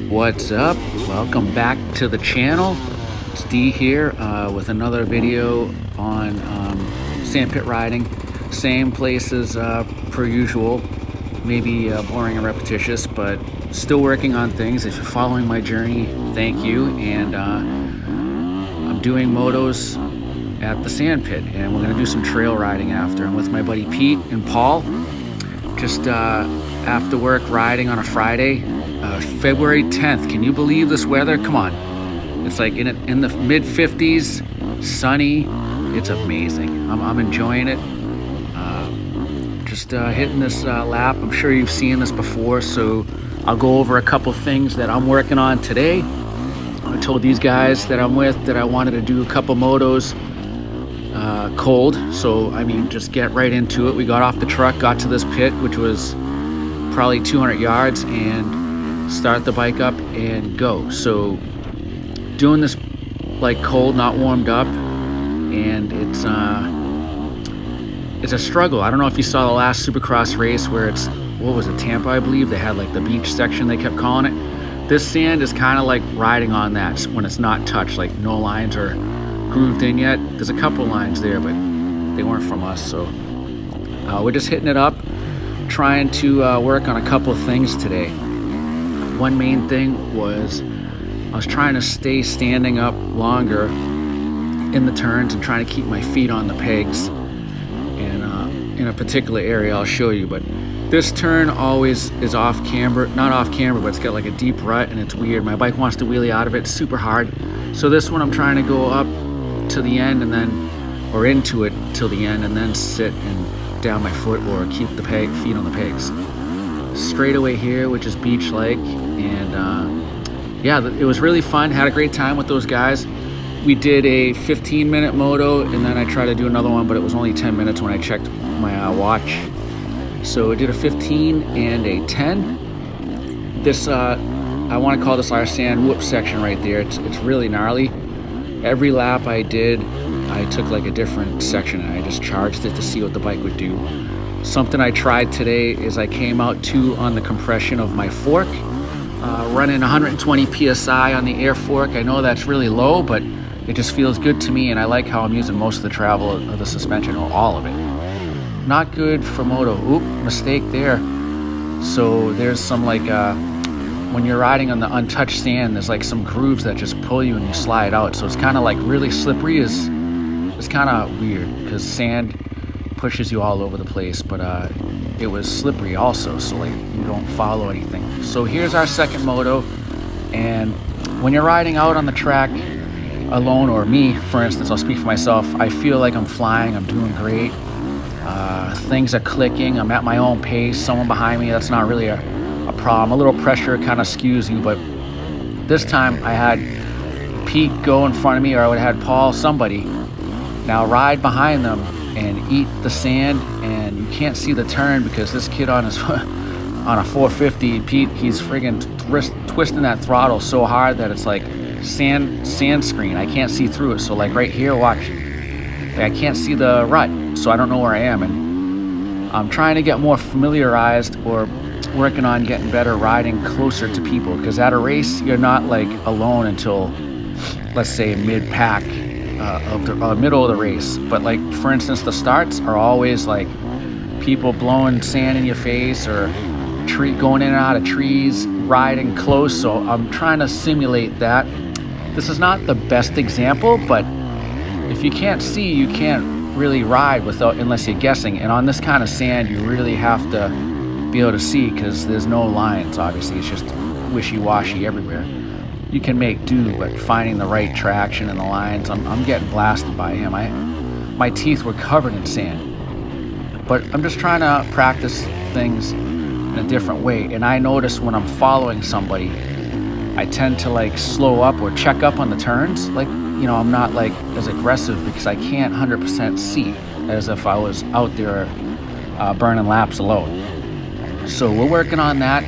What's up? Welcome back to the channel. It's D here with another video on sandpit riding. Same places per usual. Maybe boring and repetitious, but still working on things. If you're following my journey, thank you. And I'm doing motos at the sandpit, and we're gonna do some trail riding after. I'm with my buddy Pete and Paul. Just after work riding on a Friday. February 10th. Can you believe this weather? Come on. It's like in the mid 50s, sunny. It's amazing. I'm enjoying it. Just hitting this lap. I'm sure you've seen this before, so I'll go over a couple things that I'm working on today. I told these guys that I'm with that I wanted to do a couple motos cold, so I mean just get right into it. We got off the truck, got to this pit, which was probably 200 yards, and start the bike up and go. So doing this like cold, not warmed up, and it's a struggle. I don't know if you saw the last Supercross race where it's, what was it, Tampa, I believe. They had like the beach section, they kept calling it. This sand is kind of like riding on that when it's not touched, like no lines are grooved in yet. There's a couple lines there, but they weren't from us, so we're just hitting it up, trying to work on a couple of things today. One main thing was I was trying to stay standing up longer in the turns and trying to keep my feet on the pegs. And in a particular area I'll show you, but this turn always is off camber, not off camber, but it's got like a deep rut and it's weird. My bike wants to wheelie out of it, it's super hard. So this one I'm trying to go up to the end and then, or into it till the end, and then sit and down my foot or keep the feet on the pegs. Straightaway here, which is beach like, and yeah, it was really fun. Had a great time with those guys. We did a 15-minute moto, and then I tried to do another one, but it was only 10 minutes when I checked my watch. So I did a 15 and a 10. This I want to call this our sand whoop section right there. It's really gnarly. Every lap I did, I took like a different section and I just charged it to see what the bike would do. Something I tried today is I came out on the compression of my fork, running 120 PSI on the air fork. I know that's really low, but it just feels good to me, and I like how I'm using most of the travel of the suspension, or all of it. Not good for moto. Oop, mistake there. So there's some like, when you're riding on the untouched sand, there's like some grooves that just pull you and you slide out. So it's kind of like really slippery. It's kind of weird because sand pushes you all over the place, but it was slippery also, so like you don't follow anything. So here's our second moto, and when you're riding out on the track alone, or me for instance, I'll speak for myself, I feel like I'm flying, I'm doing great. Things are clicking, I'm at my own pace, someone behind me, that's not really a problem. A little pressure kind of skews you, but this time I had Pete go in front of me, or I would have had Paul, somebody. Now ride behind them and eat the sand, and you can't see the turn because this kid on a 450, Pete, he's friggin' twisting that throttle so hard that it's like sand screen. I can't see through it. So like right here, watch, like I can't see the rut, so I don't know where I am. And I'm trying to get more familiarized, or working on getting better riding closer to people, because at a race you're not like alone until, let's say, mid-pack of the middle of the race. But like for instance, the starts are always like people blowing sand in your face, or going in and out of trees, riding close. So I'm trying to simulate that. This is not the best example, but if you can't see, you can't really ride unless you're guessing. And on this kind of sand, you really have to be able to see, because there's no lines. Obviously, it's just wishy-washy everywhere. You can make do, but finding the right traction and the lines, I'm getting blasted by him. My teeth were covered in sand. But I'm just trying to practice things in a different way. And I notice when I'm following somebody, I tend to like slow up or check up on the turns. Like, you know, I'm not like as aggressive because I can't 100% see as if I was out there burning laps alone. So we're working on that.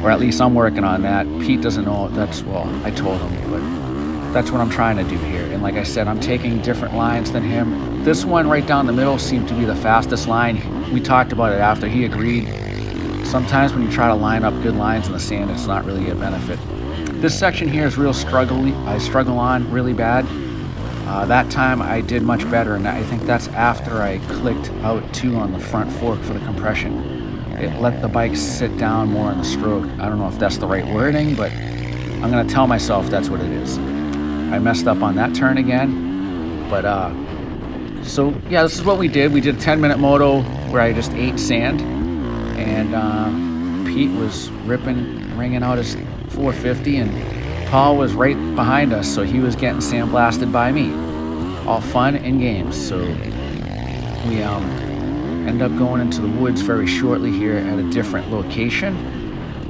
Or at least I'm working on that. Pete doesn't know well, I told him, but that's what I'm trying to do here. And like I said, I'm taking different lines than him. This one right down the middle seemed to be the fastest line. We talked about it after, he agreed. sometimes when you try to line up good lines in the sand, it's not really a benefit. This section here is real struggly. I struggle on really bad. That time I did much better, and I think that's after I clicked out 2 on the front fork for the compression. It let the bike sit down more on the stroke. I don't know if that's the right wording, but I'm gonna tell myself that's what it is. I messed up on that turn again, but so yeah, this is what we did. We did a 10-minute moto where I just ate sand, and Pete was ringing out his 450, and Paul was right behind us, so he was getting sandblasted by me. All fun and games. So we end up going into the woods very shortly here at a different location,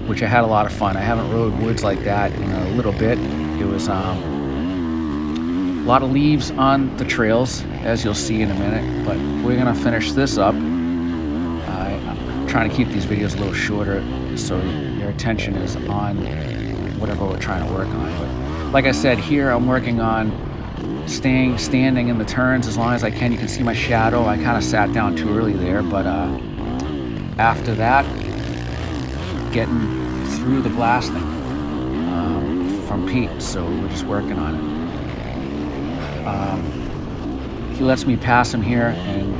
which I had a lot of fun. I haven't rode woods like that in a little bit. It was a lot of leaves on the trails, as you'll see in a minute, but we're gonna finish this up. I'm trying to keep these videos a little shorter so your attention is on whatever we're trying to work on. But like I said, here I'm working on standing in the turns as long as I can. You can see my shadow. I kind of sat down too early there, but after that, getting through the blasting from Pete, so we're just working on it. He lets me pass him here, and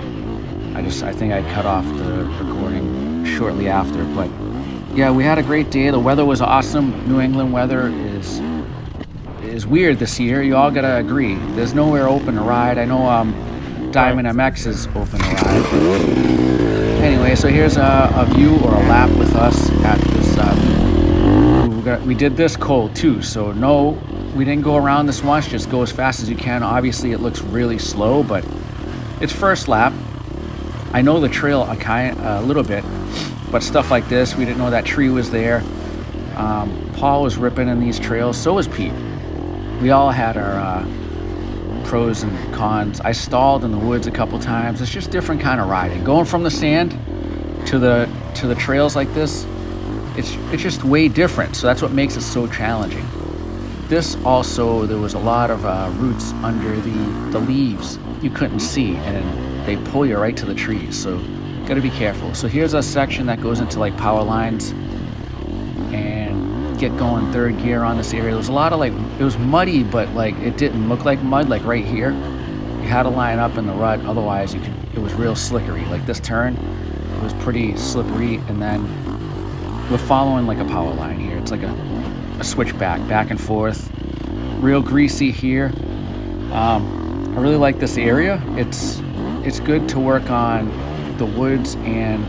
I think I cut off the recording shortly after. But yeah, we had a great day. The weather was awesome. New England weather is weird this year. You all gotta agree. There's nowhere open to ride. I know Diamond MX is open to ride. Anyway, so here's a view or a lap with us at this. We did this cold too, so no, we didn't go around this once. Just go as fast as you can. Obviously, it looks really slow, but it's first lap. I know the trail a little bit, but stuff like this, we didn't know that tree was there. Paul was ripping in these trails, so was Pete. We all had our pros and cons. I stalled in the woods a couple times. It's just different kind of riding. Going from the sand to the trails like this, it's just way different. So that's what makes it so challenging. This also, there was a lot of roots under the leaves you couldn't see, and they pull you right to the trees. So got to be careful. So here's a section that goes into like power lines and get going third gear on this area. There was a lot of it was muddy, but like it didn't look like mud. Like right here, you had to line up in the rut, otherwise it was real slickery. Like this turn, it was pretty slippery, and then we're following like a power line here. It's like a switchback, back and forth, real greasy here. I really like this area. It's good to work on the woods and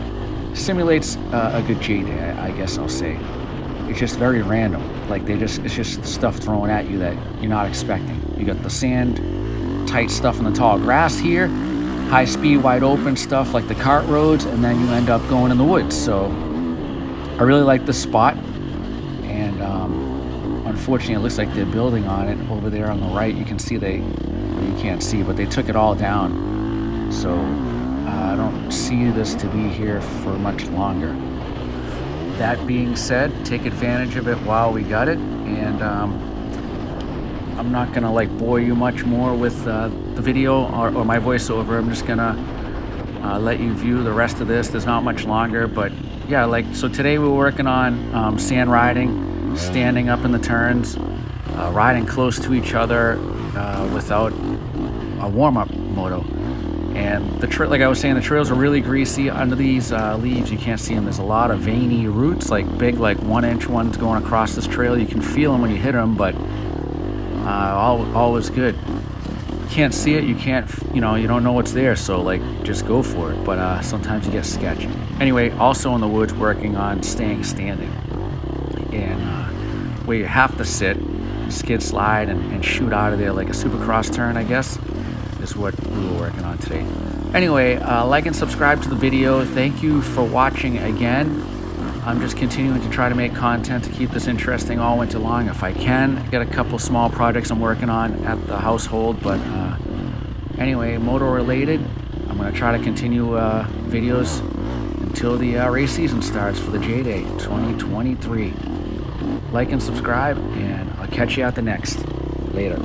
simulates a good J day, I guess I'll say. It's just very random. Like it's just stuff thrown at you that you're not expecting. You got the sand, tight stuff in the tall grass here, high speed, wide open stuff like the cart roads, and then you end up going in the woods. So I really like this spot, and unfortunately it looks like they're building on it over there on the right. You can see you can't see, but they took it all down. So I don't see this to be here for much longer. That being said, take advantage of it while we got it, and I'm not gonna bore you much more with the video or my voiceover. I'm just gonna let you view the rest of this. There's not much longer, but yeah, so today we were working on sand riding, standing up in the turns, riding close to each other without a warm-up moto. And like I was saying, the trails are really greasy. Under these leaves, you can't see them. There's a lot of veiny roots, big 1-inch ones going across this trail. You can feel them when you hit them, but all was good. You can't see it. You can't, you don't know what's there. So just go for it. But sometimes you get sketchy. Anyway, also in the woods, working on staying standing, and where you have to sit, skid slide, and shoot out of there like a supercross turn, I guess, is what we were working on today. Anyway, like and subscribe to the video. Thank you for watching again. I'm just continuing to try to make content to keep this interesting all winter long if I can. I got a couple small projects I'm working on at the household, but anyway, motor related. I'm going to try to continue videos until the race season starts for the J-Day 2023. Like and subscribe, and I'll catch you at the next. Later.